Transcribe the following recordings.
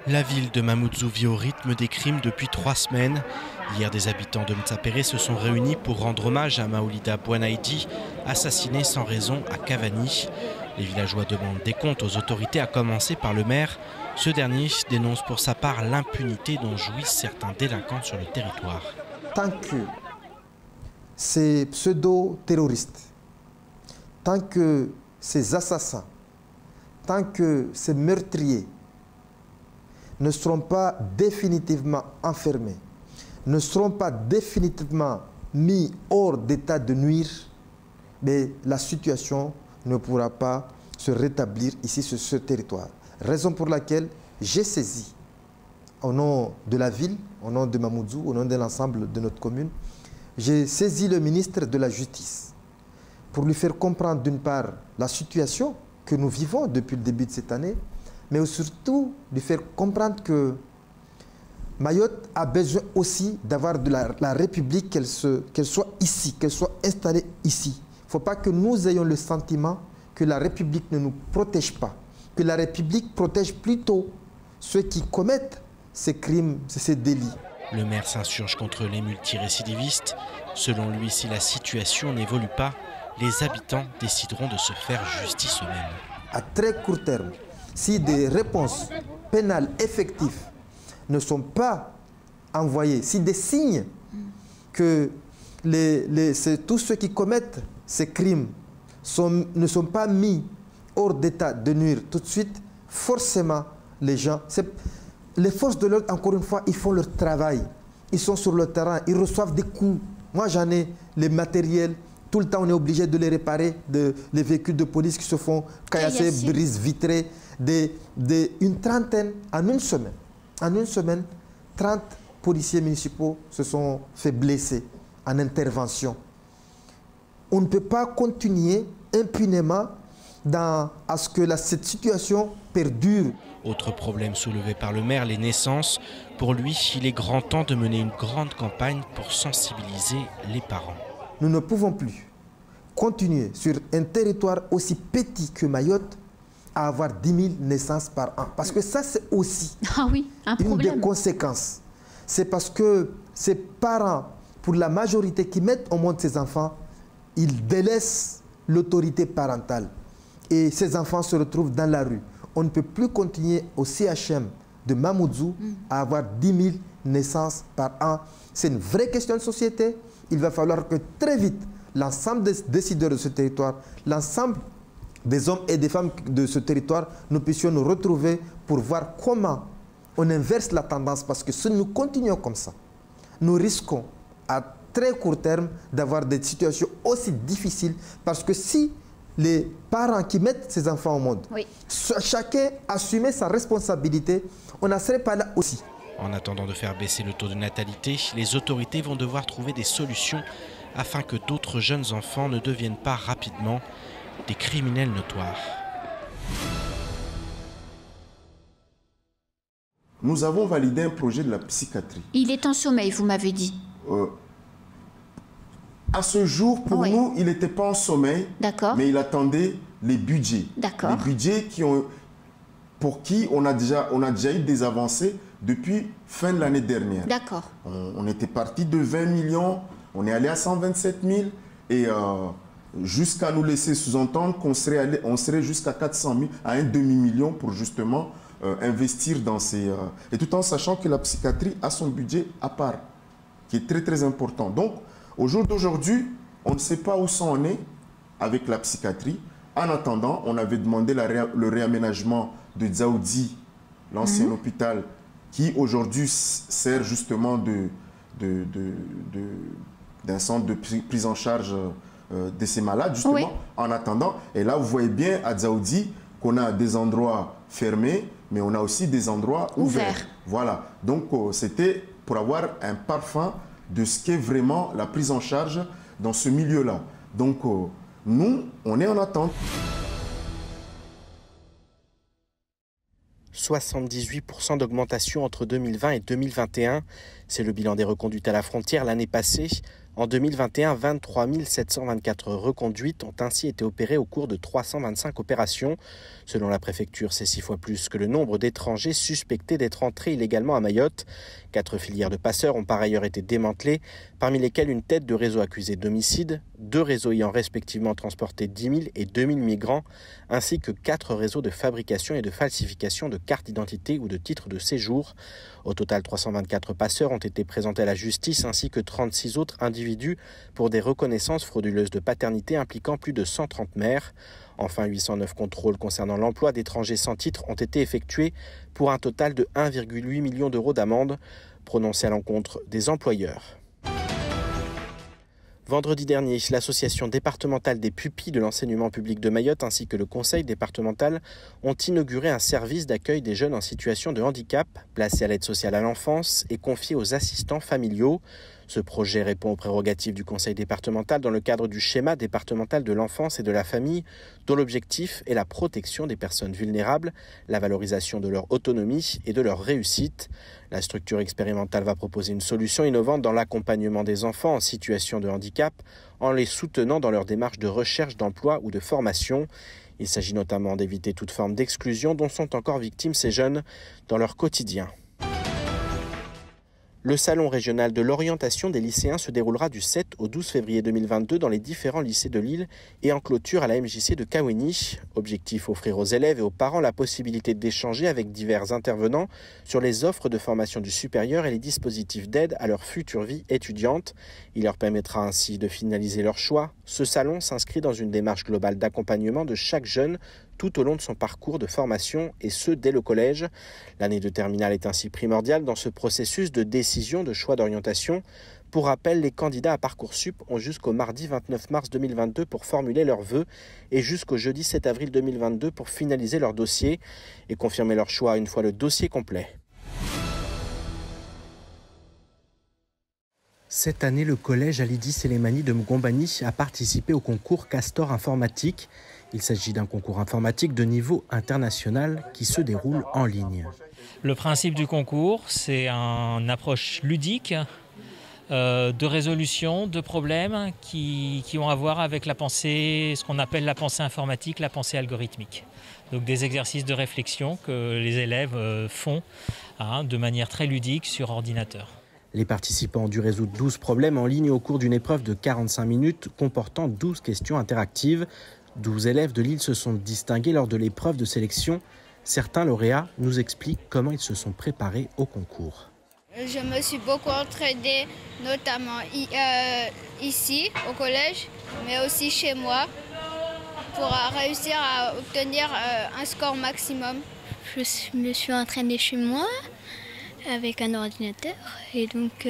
La ville de Mamoudzou vit au rythme des crimes depuis 3 semaines. Hier, des habitants de Mtsapéré se sont réunis pour rendre hommage à Maoulida Bouanaïdi, assassiné sans raison à Cavani. Les villageois demandent des comptes aux autorités, à commencer par le maire. Ce dernier dénonce pour sa part l'impunité dont jouissent certains délinquants sur le territoire. Tant que ces pseudo-terroristes, tant que ces assassins, tant que ces meurtriers ne seront pas définitivement enfermés, ne seront pas définitivement mis hors d'état de nuire, mais la situation ne pourra pas se rétablir ici sur ce territoire. Raison pour laquelle j'ai saisi, au nom de la ville, au nom de Mamoudzou, au nom de l'ensemble de notre commune, j'ai saisi le ministre de la Justice pour lui faire comprendre d'une part la situation que nous vivons depuis le début de cette année, mais surtout lui faire comprendre que Mayotte a besoin aussi d'avoir de la République, qu'elle soit ici, qu'elle soit installée ici. Il ne faut pas que nous ayons le sentiment que la République ne nous protège pas, que la République protège plutôt ceux qui commettent ces crimes, ces délits. Le maire s'insurge contre les multirécidivistes. Selon lui, si la situation n'évolue pas, les habitants décideront de se faire justice eux-mêmes. À très court terme, si des réponses pénales effectives ne sont pas envoyées, si des signes que tous ceux qui commettent ces crimes ne sont pas mis hors d'état de nuire tout de suite, forcément les gens... Les forces de l'ordre, encore une fois, ils font leur travail. Ils sont sur le terrain, ils reçoivent des coups. Moi, j'en ai les matériels. Tout le temps, on est obligé de les réparer. Les véhicules de police qui se font caillasser, brises, vitrées. Une trentaine, en une semaine. En une semaine, 30 policiers municipaux se sont fait blesser en intervention. On ne peut pas continuer impunément à ce que cette situation perdure. Autre problème soulevé par le maire, les naissances. Pour lui, il est grand temps de mener une grande campagne pour sensibiliser les parents. Nous ne pouvons plus continuer sur un territoire aussi petit que Mayotte à avoir 10 000 naissances par an. Parce que ça, c'est aussi une des conséquences. C'est parce que ces parents, pour la majorité qui mettent au monde ces enfants, ils délaissent l'autorité parentale. Et ces enfants se retrouvent dans la rue. On ne peut plus continuer au CHM de Mamoudzou à avoir 10 000 naissances par an. C'est une vraie question de société. Il va falloir que très vite, l'ensemble des décideurs de ce territoire, l'ensemble des hommes et des femmes de ce territoire, nous puissions nous retrouver pour voir comment on inverse la tendance. Parce que si nous continuons comme ça, nous risquons à très court terme d'avoir des situations aussi difficiles. Parce que si les parents qui mettent ces enfants au monde, chacun assumait sa responsabilité, on n'en serait pas là aussi. En attendant de faire baisser le taux de natalité, les autorités vont devoir trouver des solutions afin que d'autres jeunes enfants ne deviennent pas rapidement des criminels notoires. Nous avons validé un projet de la psychiatrie. Il est en sommeil, vous m'avez dit. À ce jour, pour nous, il n'était pas en sommeil, mais il attendait les budgets. Les budgets pour qui on a déjà eu des avancées depuis fin de l'année dernière. On était parti de 20 millions, on est allé à 127 000 et jusqu'à nous laisser sous-entendre qu'on serait jusqu'à 400 000, à un demi-million pour justement investir dans ces... et tout en sachant que la psychiatrie a son budget à part, qui est très très important. Donc, au jour d'aujourd'hui, on ne sait pas où ça en est avec la psychiatrie. En attendant, on avait demandé le réaménagement de Dzaoudi, l'ancien hôpital, qui aujourd'hui sert justement d'un centre de prise en charge de ces malades, justement, en attendant. Et là, vous voyez bien à Dzaoudi qu'on a des endroits fermés, mais on a aussi des endroits ouverts. Voilà. Donc, c'était pour avoir un parfum de ce qu'est vraiment la prise en charge dans ce milieu-là. Donc, nous, on est en attente. 78% d'augmentation entre 2020 et 2021. C'est le bilan des reconduites à la frontière l'année passée. En 2021, 23 724 reconduites ont ainsi été opérées au cours de 325 opérations. Selon la préfecture, c'est 6 fois plus que le nombre d'étrangers suspectés d'être entrés illégalement à Mayotte. 4 filières de passeurs ont par ailleurs été démantelées, parmi lesquelles une tête de réseau accusé d'homicide, 2 réseaux ayant respectivement transporté 10 000 et 2 000 migrants, ainsi que 4 réseaux de fabrication et de falsification de cartes d'identité ou de titres de séjour. Au total, 324 passeurs ont été présentés à la justice ainsi que 36 autres individus pour des reconnaissances frauduleuses de paternité impliquant plus de 130 mères. Enfin, 809 contrôles concernant l'emploi d'étrangers sans titre ont été effectués pour un total de 1,8 million d'euros d'amende prononcée à l'encontre des employeurs. Vendredi dernier, l'association départementale des pupilles de l'enseignement public de Mayotte ainsi que le conseil départemental ont inauguré un service d'accueil des jeunes en situation de handicap, placé à l'aide sociale à l'enfance et confié aux assistants familiaux. Ce projet répond aux prérogatives du conseil départemental dans le cadre du schéma départemental de l'enfance et de la famille, dont l'objectif est la protection des personnes vulnérables, la valorisation de leur autonomie et de leur réussite. La structure expérimentale va proposer une solution innovante dans l'accompagnement des enfants en situation de handicap, en les soutenant dans leur démarche de recherche d'emploi ou de formation. Il s'agit notamment d'éviter toute forme d'exclusion dont sont encore victimes ces jeunes dans leur quotidien. Le salon régional de l'orientation des lycéens se déroulera du 7 au 12 février 2022 dans les différents lycées de l'île et en clôture à la MJC de Kawéni. Objectif, offrir aux élèves et aux parents la possibilité d'échanger avec divers intervenants sur les offres de formation du supérieur et les dispositifs d'aide à leur future vie étudiante. Il leur permettra ainsi de finaliser leur choix. Ce salon s'inscrit dans une démarche globale d'accompagnement de chaque jeune tout au long de son parcours de formation et ce dès le collège. L'année de terminale est ainsi primordiale dans ce processus de décision de choix d'orientation. Pour rappel, les candidats à Parcoursup ont jusqu'au mardi 29 mars 2022 pour formuler leurs vœux et jusqu'au jeudi 7 avril 2022 pour finaliser leur dossier et confirmer leur choix une fois le dossier complet. Cette année, le collège Alidi Selemani de Mgombani a participé au concours Castor Informatique. Il s'agit d'un concours informatique de niveau international qui se déroule en ligne. Le principe du concours, c'est une approche ludique de résolution de problèmes qui ont à voir avec la pensée, ce qu'on appelle la pensée informatique, la pensée algorithmique. Donc des exercices de réflexion que les élèves font de manière très ludique sur ordinateur. Les participants ont dû résoudre 12 problèmes en ligne au cours d'une épreuve de 45 minutes comportant 12 questions interactives. 12 élèves de l'île se sont distingués lors de l'épreuve de sélection. Certains lauréats nous expliquent comment ils se sont préparés au concours. Je me suis beaucoup entraînée, notamment ici, au collège, mais aussi chez moi, pour réussir à obtenir un score maximum. Je me suis entraînée chez moi avec un ordinateur et donc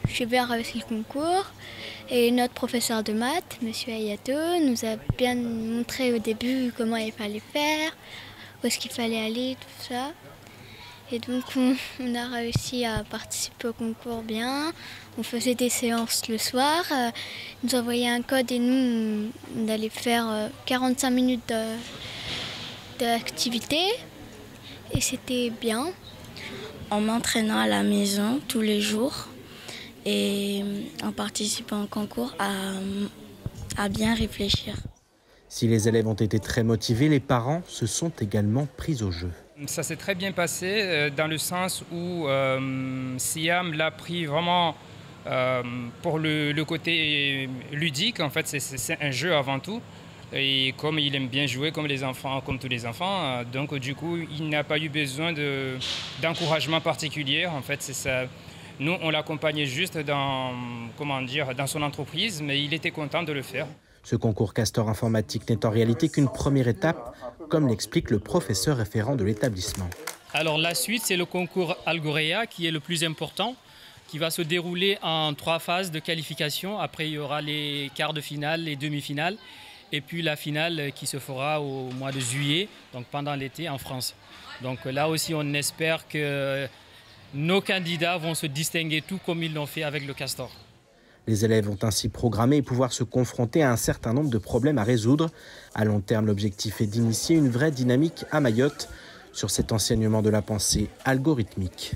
j'ai bien réussi le concours. Et notre professeur de maths, M. Ayato, nous a bien montré au début comment il fallait faire, où est-ce qu'il fallait aller, tout ça. Et donc on a réussi à participer au concours bien. On faisait des séances le soir, ils nous envoyaient un code et nous on allait faire 45 minutes d'activité et c'était bien. En m'entraînant à la maison tous les jours et en participant au concours à bien réfléchir. Si les élèves ont été très motivés, les parents se sont également pris au jeu. Ça s'est très bien passé dans le sens où Siam l'a pris vraiment pour le côté ludique. En fait, c'est un jeu avant tout. Et comme il aime bien jouer comme les enfants, comme tous les enfants, donc du coup, il n'a pas eu besoin d'encouragement particulier. En fait, c'est ça. Nous, on l'accompagnait juste dans son entreprise, mais il était content de le faire. Ce concours Castor Informatique n'est en réalité qu'une première étape, comme l'explique le professeur référent de l'établissement. Alors la suite, c'est le concours Algorea qui est le plus important, qui va se dérouler en 3 phases de qualification. Après, il y aura les quarts de finale, les demi-finales, et puis la finale qui se fera au mois de juillet, donc pendant l'été en France. Donc là aussi, on espère que nos candidats vont se distinguer tout comme ils l'ont fait avec le Castor. Les élèves vont ainsi programmer et pouvoir se confronter à un certain nombre de problèmes à résoudre. À long terme, l'objectif est d'initier une vraie dynamique à Mayotte sur cet enseignement de la pensée algorithmique.